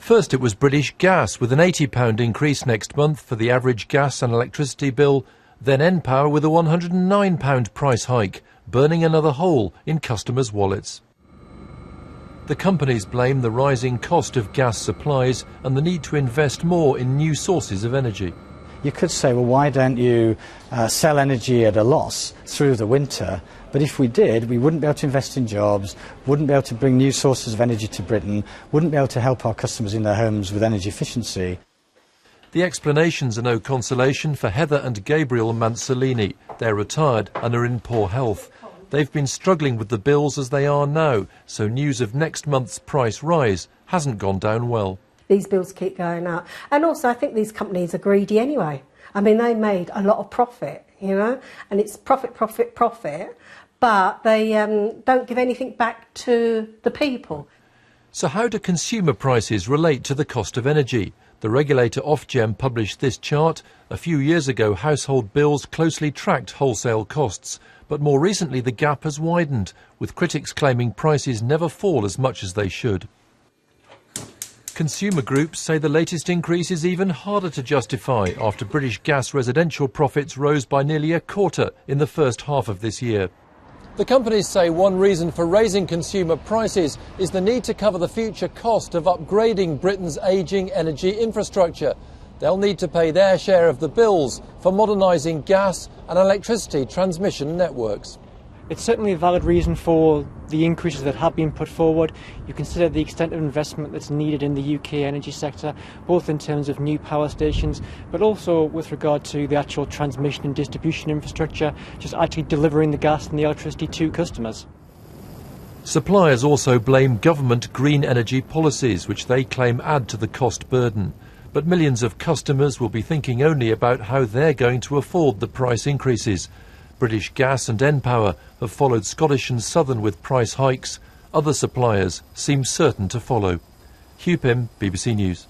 First it was British Gas with an £80 increase next month for the average gas and electricity bill, then Npower with a £109 price hike, burning another hole in customers' wallets. The companies blame the rising cost of gas supplies and the need to invest more in new sources of energy. You could say, well, why don't you sell energy at a loss through the winter? But if we did, we wouldn't be able to invest in jobs, wouldn't be able to bring new sources of energy to Britain, wouldn't be able to help our customers in their homes with energy efficiency. The explanations are no consolation for Heather and Gabriel Mansolini. They're retired and are in poor health. They've been struggling with the bills as they are now, so news of next month's price rise hasn't gone down well. These bills keep going up. And also I think these companies are greedy anyway. I mean, they made a lot of profit, you know, and it's profit, profit, profit, but they don't give anything back to the people. So how do consumer prices relate to the cost of energy? The regulator Ofgem published this chart. A few years ago, household bills closely tracked wholesale costs, but more recently the gap has widened, with critics claiming prices never fall as much as they should. Consumer groups say the latest increase is even harder to justify after British Gas residential profits rose by nearly a quarter in the first half of this year. The companies say one reason for raising consumer prices is the need to cover the future cost of upgrading Britain's ageing energy infrastructure. They'll need to pay their share of the bills for modernising gas and electricity transmission networks. It's certainly a valid reason for the increases that have been put forward. You consider the extent of investment that's needed in the UK energy sector, both in terms of new power stations, but also with regard to the actual transmission and distribution infrastructure, just actually delivering the gas and the electricity to customers. Suppliers also blame government green energy policies, which they claim add to the cost burden. But millions of customers will be thinking only about how they're going to afford the price increases. British Gas and Npower have followed Scottish and Southern with price hikes. Other suppliers seem certain to follow. Hugh Pym, BBC News.